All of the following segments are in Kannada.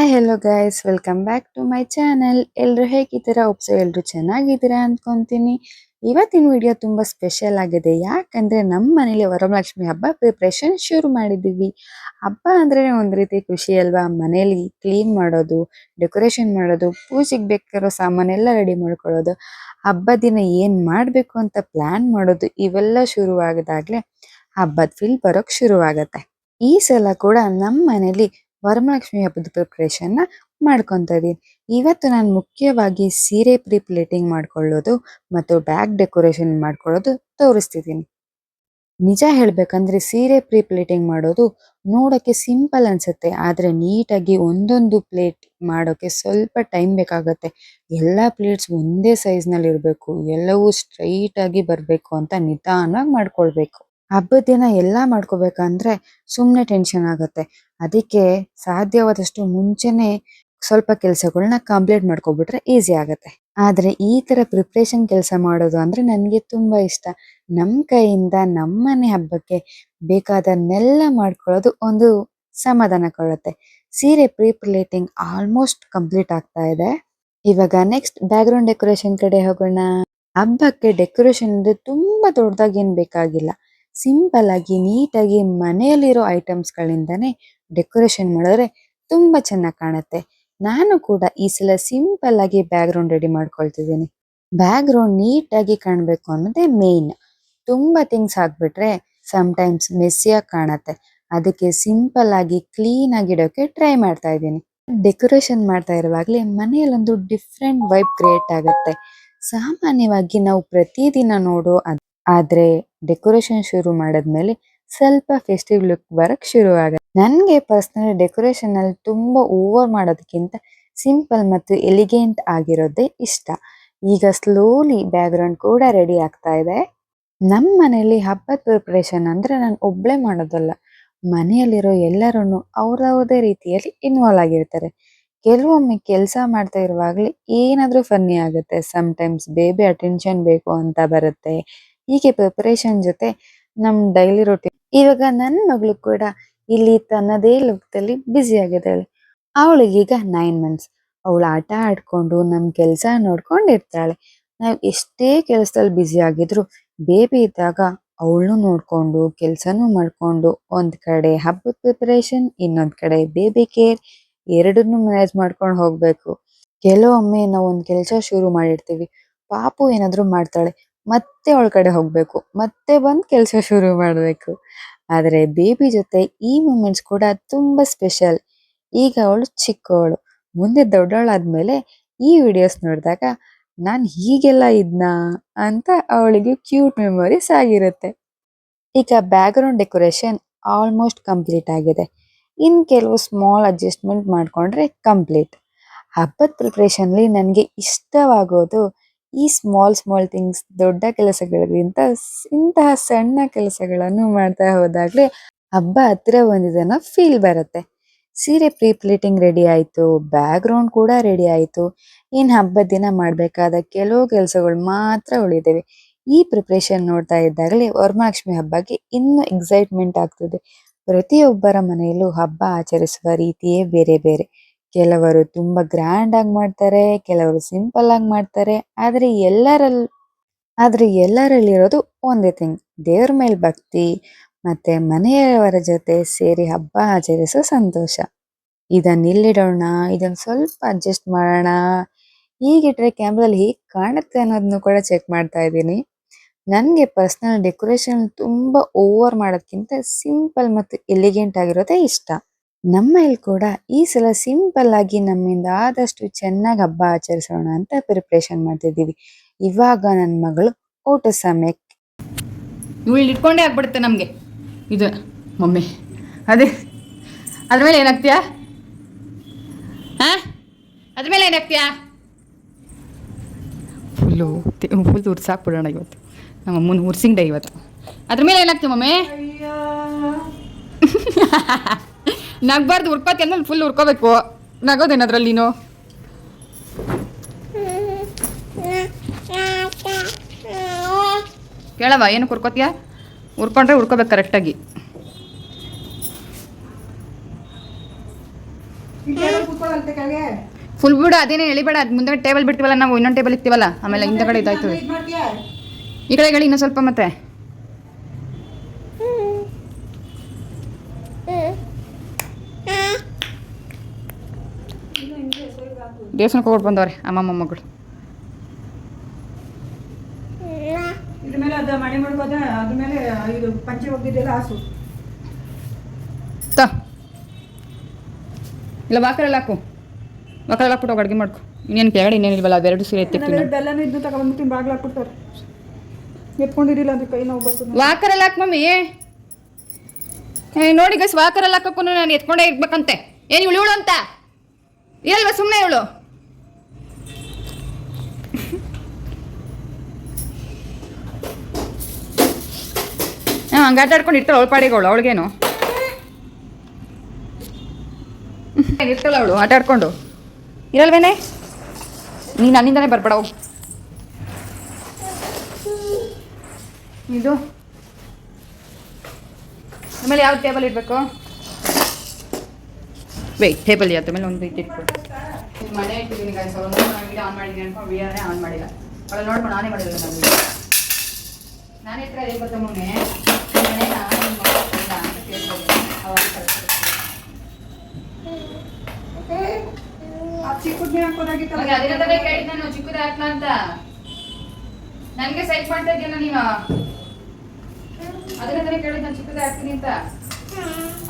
Hi hello guys, welcome back to my channel. ಎಲ್ಲರೂ ಹೇಗಿದ್ದೀರಾ? ಎಲ್ಲರೂ ಚೆನ್ನಾಗಿದ್ದೀರಾ ಅಂದ್ಕೊತೀನಿ. ಇವತ್ತಿನ ವಿಡಿಯೋ ತುಂಬ ಸ್ಪೆಷಲ್ ಆಗಿದೆ. ಯಾಕಂದರೆ ನಮ್ಮ ಮನೇಲಿ ವರಮಹಾಲಕ್ಷ್ಮಿ ಹಬ್ಬ ಪ್ರಿಪ್ರೇಷನ್ ಶುರು ಮಾಡಿದ್ದೀವಿ. ಹಬ್ಬ ಅಂದ್ರೆ ಒಂದು ರೀತಿ ಖುಷಿ ಅಲ್ವಾ? ಮನೇಲಿ ಕ್ಲೀನ್ ಮಾಡೋದು, ಡೆಕೋರೇಷನ್ ಮಾಡೋದು, ಪೂಜೆಗೆ ಬೇಕಾಗಿರೋ ಸಾಮಾನೆಲ್ಲ ರೆಡಿ ಮಾಡ್ಕೊಳ್ಳೋದು, ಹಬ್ಬದ ದಿನ ಏನು ಮಾಡಬೇಕು ಅಂತ ಪ್ಲ್ಯಾನ್ ಮಾಡೋದು, ಇವೆಲ್ಲ ಶುರುವಾಗದಾಗಲೇ ಹಬ್ಬದ ಫೀಲ್ ಬರೋಕ್ಕೆ ಶುರುವಾಗತ್ತೆ. ಈ ಸಲ ಕೂಡ ನಮ್ಮ ಮನೇಲಿ ವರಮಹಾಲಕ್ಷ್ಮಿ ಹಬ್ಬದ ಪ್ರಿಪ್ರೇಷನ್ನ ಮಾಡ್ಕೊತಾ ಇದೀನಿ. ಇವತ್ತು ನಾನು ಮುಖ್ಯವಾಗಿ ಸೀರೆ ಪ್ಲೇಟಿಂಗ್ ಮಾಡ್ಕೊಳ್ಳೋದು ಮತ್ತು ಬ್ಯಾಗ್ ಡೆಕೋರೇಷನ್ ಮಾಡ್ಕೊಳ್ಳೋದು ತೋರಿಸ್ತಿದ್ದೀನಿ. ನಿಜ ಹೇಳ್ಬೇಕಂದ್ರೆ ಸೀರೆ ಪ್ಲೇಟಿಂಗ್ ಮಾಡೋದು ನೋಡೋಕ್ಕೆ ಸಿಂಪಲ್ ಅನ್ಸುತ್ತೆ, ಆದರೆ ನೀಟಾಗಿ ಒಂದೊಂದು ಪ್ಲೇಟ್ ಮಾಡೋಕ್ಕೆ ಸ್ವಲ್ಪ ಟೈಮ್ ಬೇಕಾಗತ್ತೆ. ಎಲ್ಲ ಪ್ಲೇಟ್ಸ್ ಒಂದೇ ಸೈಜ್ನಲ್ಲಿ ಇರಬೇಕು, ಎಲ್ಲವೂ ಸ್ಟ್ರೈಟ್ ಆಗಿ ಬರಬೇಕು ಅಂತ ನಿಧಾನವಾಗಿ ಮಾಡ್ಕೊಳ್ಬೇಕು. ಹಬ್ಬದ ದಿನ ಎಲ್ಲ ಮಾಡ್ಕೋಬೇಕಂದ್ರೆ ಸುಮ್ಮನೆ ಟೆನ್ಷನ್ ಆಗುತ್ತೆ. ಅದಕ್ಕೆ ಸಾಧ್ಯವಾದಷ್ಟು ಮುಂಚೆನೆ ಸ್ವಲ್ಪ ಕೆಲಸಗಳನ್ನ ಕಂಪ್ಲೀಟ್ ಮಾಡ್ಕೊಬಿಟ್ರೆ ಈಸಿ ಆಗುತ್ತೆ. ಆದರೆ ಈ ತರ ಪ್ರಿಪ್ರೇಷನ್ ಕೆಲಸ ಮಾಡೋದು ಅಂದ್ರೆ ನನಗೆ ತುಂಬಾ ಇಷ್ಟ. ನಮ್ಮ ಕೈಯಿಂದ ನಮ್ಮನೆ ಹಬ್ಬಕ್ಕೆ ಬೇಕಾದನ್ನೆಲ್ಲ ಮಾಡ್ಕೊಳ್ಳೋದು ಒಂದು ಸಮಾಧಾನ ಕೊಡುತ್ತೆ. ಸೀರೆ ಪ್ಲೇಟಿಂಗ್ ಆಲ್ಮೋಸ್ಟ್ ಕಂಪ್ಲೀಟ್ ಆಗ್ತಾ ಇದೆ. ಇವಾಗ ನೆಕ್ಸ್ಟ್ ಬ್ಯಾಕ್ ಗ್ರೌಂಡ್ ಡೆಕೋರೇಷನ್ ಕಡೆ ಹೋಗೋಣ. ಹಬ್ಬಕ್ಕೆ ಡೆಕೋರೇಷನ್ ಅಂದ್ರೆ ತುಂಬಾ ದೊಡ್ಡದಾಗಿ ಏನ್ ಬೇಕಾಗಿಲ್ಲ. ಸಿಂಪಲ್ ಆಗಿ ನೀಟಾಗಿ ಮನೆಯಲ್ಲಿರೋ ಐಟಮ್ಸ್ಗಳಿಂದನೇ ಡೆಕೋರೇಷನ್ ಮಾಡಿದ್ರೆ ತುಂಬಾ ಚೆನ್ನಾಗಿ ಕಾಣುತ್ತೆ. ನಾನು ಕೂಡ ಈ ಸಲ ಸಿಂಪಲ್ ಆಗಿ ಬ್ಯಾಕ್ ಗ್ರೌಂಡ್ ರೆಡಿ ಮಾಡ್ಕೊಳ್ತಿದ್ದೀನಿ. ಬ್ಯಾಕ್ ಗ್ರೌಂಡ್ ನೀಟಾಗಿ ಕಾಣಬೇಕು ಅನ್ನೋದೇ ಮೇನ್. ತುಂಬಾ ಥಿಂಗ್ಸ್ ಹಾಕ್ಬಿಟ್ರೆ ಸಮ್ಟೈಮ್ಸ್ ಮೆಸ್ಸಿಯಾಗಿ ಕಾಣತ್ತೆ. ಅದಕ್ಕೆ ಸಿಂಪಲ್ ಆಗಿ ಕ್ಲೀನ್ ಆಗಿ ಇಡೋಕೆ ಟ್ರೈ ಮಾಡ್ತಾ ಇದ್ದೀನಿ. ಡೆಕೋರೇಷನ್ ಮಾಡ್ತಾ ಇರುವಾಗಲೇ ಮನೆಯಲ್ಲೊಂದು ಡಿಫ್ರೆಂಟ್ ವೈಬ್ ಕ್ರಿಯೇಟ್ ಆಗುತ್ತೆ. ಸಾಮಾನ್ಯವಾಗಿ ನಾವು ಪ್ರತಿದಿನ ನೋಡೋ ಆದ್ರೆ ಡೆಕೋರೇಷನ್ ಶುರು ಮಾಡಿದ್ಮೇಲೆ ಸ್ವಲ್ಪ ಫೆಸ್ಟಿವ್ ಲುಕ್ ಬರಕ್ ಶುರು ಆಗುತ್ತೆ. ನನಗೆ ಪರ್ಸನಲಿ ಡೆಕೋರೇಷನ್ ಅಲ್ಲಿ ತುಂಬಾ ಓವರ್ ಮಾಡೋದಕ್ಕಿಂತ ಸಿಂಪಲ್ ಮತ್ತು ಎಲಿಗೆಂಟ್ ಆಗಿರೋದೇ ಇಷ್ಟ. ಈಗ ಸ್ಲೋಲಿ ಬ್ಯಾಕ್ ಗ್ರೌಂಡ್ ಕೂಡ ರೆಡಿ ಆಗ್ತಾ ಇದೆ. ನಮ್ಮ ಮನೆಯಲ್ಲಿ ಹಬ್ಬದ ಪ್ರಿಪರೇಷನ್ ಅಂದ್ರೆ ನಾನು ಒಬ್ಳೆ ಮಾಡೋದಲ್ಲ, ಮನೆಯಲ್ಲಿರೋ ಎಲ್ಲರೂ ಅವ್ರವ್ರದೇ ರೀತಿಯಲ್ಲಿ ಇನ್ವಾಲ್ವ್ ಆಗಿರ್ತಾರೆ. ಕೆಲವೊಮ್ಮೆ ಕೆಲಸ ಮಾಡ್ತಾ ಇರುವಾಗಲೇ ಏನಾದರೂ ಫನ್ನಿ ಆಗುತ್ತೆ, ಸಮ್ಟೈಮ್ಸ್ ಬೇಬಿ ಅಟೆನ್ಷನ್ ಬೇಕು ಅಂತ ಬರುತ್ತೆ. ಹೀಗೆ ಪ್ರಿಪರೇಷನ್ ಜೊತೆ ನಮ್ಮ ಡೈಲಿ ರೊಟೀನ್. ಇವಾಗ ನನ್ನ ಮಗಳು ಕೂಡ ಇಲ್ಲಿ ತನ್ನದೇ ಲೋಕದಲ್ಲಿ ಬ್ಯುಸಿ ಆಗಿದ್ದಾಳೆ. ಅವಳಿಗೀಗ 9 ಮಂತ್ಸ್. ಅವಳು ಆಟ ಆಡ್ಕೊಂಡು ನಮ್ಮ ಕೆಲಸ ನೋಡ್ಕೊಂಡು ಇರ್ತಾಳೆ. ನಾವು ಎಷ್ಟೇ ಕೆಲಸದಲ್ಲಿ ಬ್ಯುಸಿ ಆಗಿದ್ರು ಬೇಬಿ ಇದ್ದಾಗ ಅವಳನ್ನು ನೋಡ್ಕೊಂಡು ಕೆಲಸನೂ ಮಾಡ್ಕೊಂಡು ಒಂದ್ ಕಡೆ ಹಬ್ಬದ ಪ್ರಿಪರೇಷನ್, ಇನ್ನೊಂದ್ ಕಡೆ ಬೇಬಿ ಕೇರ್, ಎರಡನ್ನೂ ಮ್ಯಾನೇಜ್ ಮಾಡ್ಕೊಂಡು ಹೋಗ್ಬೇಕು. ಕೆಲವೊಮ್ಮೆ ನಾವು ಒಂದ್ ಕೆಲಸ ಶುರು ಮಾಡಿರ್ತೀವಿ, ಪಾಪು ಏನಾದ್ರು ಮಾಡ್ತಾಳೆ, ಮತ್ತೆ ಅವಳ ಕಡೆ ಹೋಗ್ಬೇಕು, ಮತ್ತೆ ಬಂದ್ ಕೆಲಸ ಶುರು ಮಾಡ್ಬೇಕು. ಆದ್ರೆ ಬೇಬಿ ಜೊತೆ ಈ ಮೂಮೆಂಟ್ಸ್ ಕೂಡ ತುಂಬಾ ಸ್ಪೆಷಲ್. ಈಗ ಅವಳು ಚಿಕ್ಕವಳು, ಮುಂದೆ ದೊಡ್ಡವಳಾದ್ಮೇಲೆ ಈ ವಿಡಿಯೋಸ್ ನೋಡಿದಾಗ ನಾನ್ ಹೀಗೆಲ್ಲ ಇದ್ನಾ ಅಂತ ಅವಳಿಗೆ ಕ್ಯೂಟ್ ಮೆಮೊರೀಸ್ ಆಗಿರುತ್ತೆ. ಈಗ back ground decoration almost complete ಆಗಿದೆ. ಇನ್ ಕೆಲವು ಸ್ಮಾಲ್ ಅಡ್ಜಸ್ಟ್ಮೆಂಟ್ ಮಾಡ್ಕೊಂಡ್ರೆ ಕಂಪ್ಲೀಟ್. ಹಬ್ಬದ ಪ್ರಿಪ್ರೇಷನ್ಲಿ ನನಗೆ ಇಷ್ಟವಾಗೋದು ಈ ಸ್ಮಾಲ್ ಸ್ಮಾಲ್ ಥಿಂಗ್ಸ್. ದೊಡ್ಡ ಕೆಲಸಗಳಿಗಿಂತ ಇಂತಹ ಸಣ್ಣ ಕೆಲಸಗಳನ್ನು ಮಾಡ್ತಾ ಹೋದಾಗ್ಲೇ ಹಬ್ಬ ಹತ್ರ ಬಂದಿದೆ ಅನ್ನೋ ಫೀಲ್ ಬರುತ್ತೆ. ಸೀರೆ ಪ್ಲೇಟಿಂಗ್ ರೆಡಿ ಆಯ್ತು, ಬ್ಯಾಕ್ ಗ್ರೌಂಡ್ ಕೂಡ ರೆಡಿ ಆಯ್ತು. ಇನ್ ಹಬ್ಬದ ದಿನ ಮಾಡ್ಬೇಕಾದ ಕೆಲವು ಕೆಲಸಗಳು ಮಾತ್ರ ಉಳಿದಿವೆ. ಈ ಪ್ರಿಪ್ರೇಷನ್ ನೋಡ್ತಾ ಇದ್ದಾಗಲೇ ವರಮಹಾಲಕ್ಷ್ಮಿ ಹಬ್ಬಕ್ಕೆ ಇನ್ನೂ ಎಕ್ಸೈಟ್ಮೆಂಟ್ ಆಗ್ತದೆ. ಪ್ರತಿಯೊಬ್ಬರ ಮನೆಯಲ್ಲೂ ಹಬ್ಬ ಆಚರಿಸುವ ರೀತಿಯೇ ಬೇರೆ ಬೇರೆ. ಕೆಲವರು ತುಂಬಾ ಗ್ರ್ಯಾಂಡ್ ಆಗಿ ಮಾಡ್ತಾರೆ, ಕೆಲವರು ಸಿಂಪಲ್ ಆಗಿ ಮಾಡ್ತಾರೆ. ಆದ್ರೆ ಎಲ್ಲರಲ್ಲಿರೋದು ಒಂದೇ ಥಿಂಗ್, ದೇವ್ರ ಮೇಲೆ ಭಕ್ತಿ ಮತ್ತೆ ಮನೆಯವರ ಜೊತೆ ಸೇರಿ ಹಬ್ಬ ಆಚರಿಸೋ ಸಂತೋಷ. ಇದನ್ನ ಇಲ್ಲಿಡೋಣ, ಇದನ್ನ ಸ್ವಲ್ಪ ಅಡ್ಜಸ್ಟ್ ಮಾಡೋಣ, ಹೀಗಿಟ್ರೆ ಕ್ಯಾಮ್ರಲ್ಲಿ ಹೇಗೆ ಕಾಣುತ್ತೆ ಅನ್ನೋದನ್ನು ಕೂಡ ಚೆಕ್ ಮಾಡ್ತಾ ಇದ್ದೀನಿ. ನನಗೆ ಪರ್ಸನಲ್ ಡೆಕೋರೇಷನ್ ತುಂಬಾ ಓವರ್ ಮಾಡೋದಕ್ಕಿಂತ ಸಿಂಪಲ್ ಮತ್ತು ಎಲಿಗೆಂಟ್ ಆಗಿರೋದೇ ಇಷ್ಟ. ನಮ್ಮ ಇಲ್ಲಿ ಕೂಡ ಈ ಸಲ ಸಿಂಪಲ್ ಆಗಿ ನಮ್ಮಿಂದ ಆದಷ್ಟು ಚೆನ್ನಾಗಿ ಹಬ್ಬ ಆಚರಿಸೋಣ ಅಂತ ಪ್ರಿಪ್ರೇಷನ್ ಮಾಡ್ತಿದ್ದೀವಿ. ಇವಾಗ ನನ್ನ ಮಗಳು ಊಟ ಸಮಯಕ್ಕೆ ಇವಳು ಇಟ್ಕೊಂಡೇ ಆಗ್ಬಿಡುತ್ತೆ ನಮಗೆ ಇದು ಮಮ್ಮಿ. ಅದೇ ಅದ್ರ ಮೇಲೆ ಏನಾಗ್ತೀಯಾ? ಹಾಂ, ಅದ್ರ ಮೇಲೆ ಏನಾಗ್ತೀಯಾ? ಫುಲ್ ಉರ್ಸಾಕ್ಬಿಡೋಣ ಇವತ್ತು. ನಮ್ಮ ಅಮ್ಮನ ಉರ್ಸಿಂಗ್ ಡೇ ಇವತ್ತು. ಅದ್ರ ಮೇಲೆ ಏನಾಗ್ತೀವಿ ಮಮ್ಮಿ? ನಗ್ಬಾರ್ದು, ಉರ್ಕೋತಿ ಅಂದ್ರೆ ಫುಲ್ ಉರ್ಕೋಬೇಕು. ನಗೋದೇನದ್ರಲ್ಲಿ ನೀನು? ಕೇಳವ, ಏನು ಉರ್ಕೋತೀಯ? ಉರ್ಕೊಂಡ್ರೆ ಉರ್ಕೋಬೇಕು ಕರೆಕ್ಟಾಗಿ. ಫುಲ್ ಬಿಡು, ಅದೇನೇ ಎಳಿಬೇಡ. ಅದು ಮುಂದೆ ಟೇಬಲ್ ಬಿಡ್ತೀವಲ್ಲ ನಾವು, ಇನ್ನೊಂದು ಟೇಬಲ್ ಇಕ್ತೀವಲ್ಲ, ಆಮೇಲೆ ಹಿಂದಗಡೆ ಇದಾಯ್ತದೆ. ಈ ಕಡೆ ಹೇಳಿ ಇನ್ನೂ ಸ್ವಲ್ಪ ಮತ್ತೆ. ದೇವಸ್ಥಾನಕ್ಕೆ ಹೋಗಿ ಬಂದವ್ರೆ ಅಮ್ಮ ಮೊಮ್ಮಗಳು. ಇದ್ರ ಮೇಲೆ ಅದು ಮನೆ ಮಾಡ್ಕೋದ, ಅದ್ರ ಮೇಲೆ ಇದು ಪಂಚೆ ಹೋಗಿದ್ದೆಲ್ಲ ಹಾಸು. ಇಲ್ಲ ವಾಕರಲ್ಲಿ ಹಾಕು, ವಾಕರಲ್ಲಿ ಹಾಕ್ಬಿಟ್ಟು ಅಡುಗೆ ಮಾಡ್ಕೊ. ಇನ್ನೇನು ಕೆಳಗಡೆ ಇನ್ನೇನಿಲ್ವಲ್ಲ, ಅವೆರಡು ಸೀರೆ ಎತ್ತಿರ್ತೀನಿ. ಬೆಲ್ಲನೂ ಇದ್ದು ತಗೊಂಡ್ಬಿಟ್ಟು ಬಾಗ್ಲು ಹಾಕ್ಬಿಡ್ತಾರೆ. ಎತ್ಕೊಂಡಿರಿಲ್ಲ ಅಂದ್ರೆ ಕೈ ನೋವು ಬರ್ತದೆ. ವಾಕರಲ್ಲಿ ಹಾಕು ಮಮ್ಮಿ. ನೋಡಿ ಗೈಸ್, ವಾಕರಲ್ಲಿ ಹಾಕಕ್ಕೂ ನಾನು ಎತ್ಕೊಂಡೇ ಇರ್ಬೇಕಂತೆ. ಏನು ಇವಳು ಅಂತ ಇಲ್ವಾ, ಸುಮ್ಮನೆ ಇವಳು. ಹಂಗೆ ಆಟ ಆಡ್ಕೊಂಡು ಇರ್ತಾಳೆ ಅವಳು ಪಾಡಿಗಳು. ಅವಳಿಗೇನು ಇರ್ತಾಳೆ ಅವಳು ಆಟ ಆಡ್ಕೊಂಡು ಇರಲ್ವೇನೆ. ನೀನು ನನ್ನಿಂದಾನೇ ಬರ್ಬೇಡ ಹೋಗು. ಇದು ಆಮೇಲೆ ಯಾವ ಟೇಬಲ್ ಇಡಬೇಕು? ವೆಯ್ಟ್, ಟೇಬಲ್ ಯಾವ್ದು ಮೇಲೆ ಒಂದು ಇಟ್ಬಿಟ್ಟು ಮನೆ ಇಟ್ಟಿದ್ದೀನಿ ಗಾಯ್ಸ್. ಅವಳು ವಿಡಿಯೋ ಆನ್ ಮಾಡಿದ್ದೀನಿ ಅನ್ಕೊಂಡು ವಿಡಿಯೋನೇ ಆನ್ ಮಾಡಿಲ್ಲ. ಅವಳು ನೋಡ್ಕೊಂಡು ನಾನೇ ಮಾಡಿಲ್ಲ. ನಾನು ನಾನೇ ಹತ್ರ ಅದೇ ಗೊತ್ತ ಮೊನ್ನೆ ಮನೆ ಅಂತ ಕೇಳ್ಬೋದು. ಚಿಕ್ಕುಡ್ನೆ ಹಾಕೋದಾಗಿತ್ತು. ಅದೇ ತಾನೇ ಕೇಳಿದ್ ನಾನು, ಚಿಕ್ಕದ ಹಾಕ್ಲಾ ಅಂತ. ನನಗೆ ಸೈಟ್ ಮಾಡ್ತಾ ಇದೆಯಲ್ಲ ನೀನು. ಅದನ್ನ ತಾನೇ ಕೇಳಿದ್ ನಾನು, ಚಿಕ್ಕದ ಹಾಕ್ತೀನಿ ಅಂತ.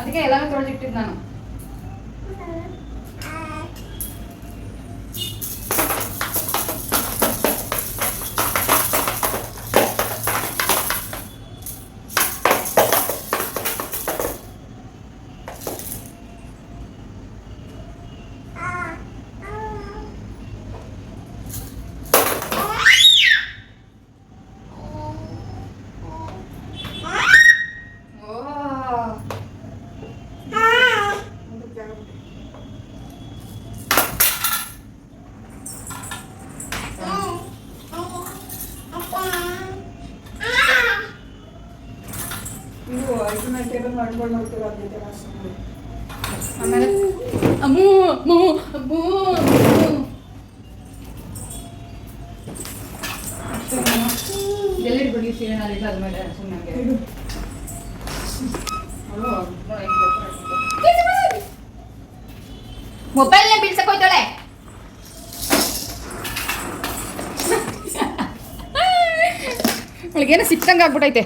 ಅದಕ್ಕೆ ಎಲ್ಲಾನು ತೊಳೆದಿಟ್ಟಿದ್ದು ನಾನು. ಟೇಬಲ್ ಮಾಡ್ಕೊಂಡು ನೋಡ್ತೀವಿ ಅದಕ್ಕೆ ಆಮೇಲೆ ಅಮ್ಮೂ ಅಮ್ಮೂ ಅಮ್ಮೂ ಎಲ್ಲಿಡ್ಬಿಡಿ ಸೀರೆ ನಾಲಿಲ್ಲ ಅದ್ಮೇಲೆ ಸುಮ್ಮನೆ ಮೊಬೈಲ್ನ ಬೀಳ್ಸಕ್ ಹೋಯ್ತಾಳೆ. ಅವಳಿಗೇನೋ ಸಿಕ್ಕಂಗೆ ಆಗ್ಬಿಟ್ಟೈತೆ.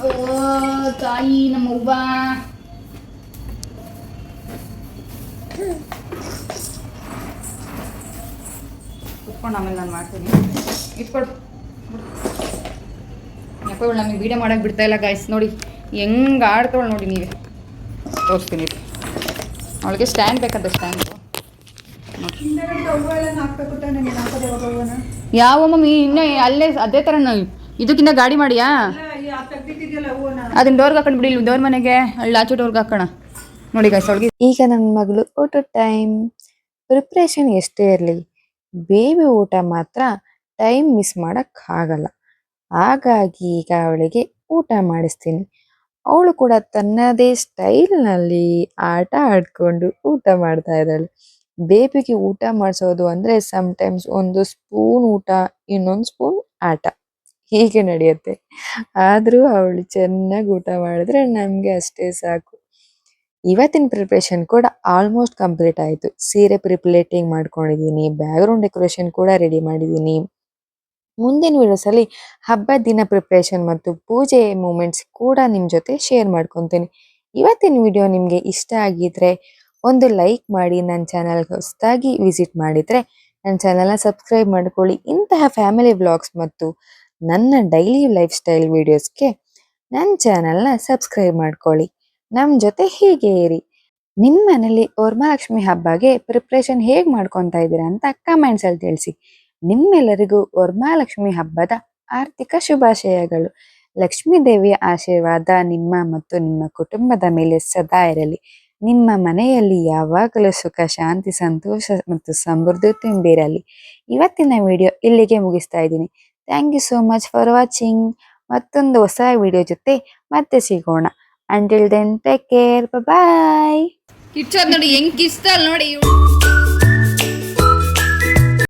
ಓ ತಾಯಿ ನಮ್ಮ ಅವ್ವ. ಕುತ್ಕೊಂಡು ಆಮೇಲೆ ನಾನು ಮಾಡ್ತೀನಿ. ಇಟ್ಕೊಡು. ಯಾಕೋ ಇವಳು ನಮಗೆ ವೀಡಿಯೋ ಮಾಡೋಕೆ ಬಿಡ್ತಾ ಇಲ್ಲ ಗಾಯ್ಸ್. ನೋಡಿ ಹೆಂಗೆ ಆಡ್ತವಳು ನೋಡಿ, ನೀವೇ ತೋರಿಸ್ತೀನಿ. ಅವಳಿಗೆ ಸ್ಟ್ಯಾಂಡ್ ಬೇಕಂತ, ಸ್ಟ್ಯಾಂಡು ಯಾವ ಮಮ್ಮಿ ಇನ್ನೇ ಅಲ್ಲೇ ಅದೇ ಥರ ಇದಕ್ಕಿಂತ ಗಾಡಿ ಮಾಡಿಯಾ? ಅದನ್ನ ಡೋರ್ಗೆ ಹಾಕೊಂಡು ಬಿಡಿ, ಇಲ್ಲಿ ದೇವ್ರ ಮನೆಗೆ ಅಲ್ಲಿ ಆಚೆ ಡೋರ್ಗೆ ಹಾಕೋಣ. ನೋಡಿ ಗಾಯ್ಸ್, ಅವಳಿಗೆ ಈಗ ನನ್ನ ಮಗಳು ಊಟದ ಟೈಮ್. ಪ್ರಿಪ್ರೇಷನ್ ಎಷ್ಟೇ ಇರಲಿ, ಬೇಬಿ ಊಟ ಮಾತ್ರ ಟೈಮ್ ಮಿಸ್ ಆಗಲ್ಲ. ಹಾಗಾಗಿ ಈಗ ಅವಳಿಗೆ ಊಟ ಮಾಡಿಸ್ತೀನಿ. ಅವಳು ಕೂಡ ತನ್ನದೇ ಸ್ಟೈಲ್ನಲ್ಲಿ ಆಟ ಆಡ್ಕೊಂಡು ಊಟ ಮಾಡ್ತಾ ಇದ್ದಾಳೆ. ಬೇಬಿಗೆ ಊಟ ಮಾಡಿಸೋದು ಅಂದರೆ ಸಮ್ಟೈಮ್ಸ್ ಒಂದು ಸ್ಪೂನ್ ಊಟ, ಇನ್ನೊಂದು ಸ್ಪೂನ್ ಆಟ, ಹೀಗೆ ನಡೆಯುತ್ತೆ. ಆದರೂ ಅವಳು ಚೆನ್ನಾಗಿ ಊಟ ಮಾಡಿದ್ರೆ ನಮಗೆ ಅಷ್ಟೇ ಸಾಕು. ಇವತ್ತಿನ ಪ್ರಿಪ್ರೇಷನ್ ಕೂಡ ಆಲ್ಮೋಸ್ಟ್ ಕಂಪ್ಲೀಟ್ ಆಯಿತು. ಸೀರೆ ಪ್ರಿಪ್ಲೇಟಿಂಗ್ ಮಾಡ್ಕೊಂಡಿದ್ದೀನಿ, ಬ್ಯಾಕ್ಗ್ರೌಂಡ್ ಡೆಕೋರೇಷನ್ ಕೂಡ ರೆಡಿ ಮಾಡಿದ್ದೀನಿ. ಮುಂದಿನ ವಿಡಿಯೋಸಲ್ಲಿ ಹಬ್ಬದ ದಿನ ಪ್ರಿಪ್ರೇಷನ್ ಮತ್ತು ಪೂಜೆ ಮೂಮೆಂಟ್ಸ್ ಕೂಡ ನಿಮ್ಮ ಜೊತೆ ಶೇರ್ ಮಾಡ್ಕೊತೀನಿ. ಇವತ್ತಿನ ವಿಡಿಯೋ ನಿಮಗೆ ಇಷ್ಟ ಆಗಿದ್ರೆ ಒಂದು ಲೈಕ್ ಮಾಡಿ, ನನ್ನ ಚಾನಲ್ಗೆ ಹೊಸದಾಗಿ ವಿಸಿಟ್ ಮಾಡಿದರೆ ನನ್ನ ಚಾನಲ್ನ ಸಬ್ಸ್ಕ್ರೈಬ್ ಮಾಡ್ಕೊಳ್ಳಿ. ಇಂತಹ ಫ್ಯಾಮಿಲಿ ವ್ಲಾಗ್ಸ್ ಮತ್ತು ನನ್ನ ಡೈಲಿ ಲೈಫ್ ಸ್ಟೈಲ್ ವಿಡಿಯೋಸ್ಗೆ ನನ್ನ ಚಾನಲ್ನ ಸಬ್ಸ್ಕ್ರೈಬ್ ಮಾಡ್ಕೊಳ್ಳಿ. ನಮ್ಮ ಜೊತೆ ಹೀಗೆ ಇರಿ. ನಿಮ್ಮ ಮನೇಲಿ ವರಮಹಾಲಕ್ಷ್ಮಿ ಹಬ್ಬಗೆ ಪ್ರಿಪ್ರೇಷನ್ ಹೇಗೆ ಮಾಡ್ಕೊತಾ ಇದ್ದೀರಾ ಅಂತ ಕಮೆಂಟ್ಸಲ್ಲಿ ತಿಳಿಸಿ. ನಿಮ್ಮೆಲ್ಲರಿಗೂ ವರಮಹಾಲಕ್ಷ್ಮಿ ಹಬ್ಬದ ಆರ್ಥಿಕ ಶುಭಾಶಯಗಳು. ಲಕ್ಷ್ಮೀ ದೇವಿಯ ಆಶೀರ್ವಾದ ನಿಮ್ಮ ಮತ್ತು ನಿಮ್ಮ ಕುಟುಂಬದ ಮೇಲೆ ಸದಾ ಇರಲಿ. ನಿಮ್ಮ ಮನೆಯಲ್ಲಿ ಯಾವಾಗಲೂ ಸುಖ, ಶಾಂತಿ, ಸಂತೋಷ ಮತ್ತು ಸಮೃದ್ಧಿ ತುಂಬಿರಲಿ. ಇವತ್ತಿನ ವಿಡಿಯೋ ಇಲ್ಲಿಗೆ ಮುಗಿಸ್ತಾ ಇದ್ದೀನಿ. Thank you so much for watching. ಮತ್ತೊಂದು ಹೊಸ ವಿಡಿಯೋ ಜೊತೆ ಮತ್ತೆ ಸಿಗೋಣ. Until then, take care. Bye bye. ಕಿಚ್ಚೋದ್ ನೋಡಿ ಹೆಂಗ್ ಕಿಸ್ತಲ್ ನೋಡಿ ಇವ್ಳು.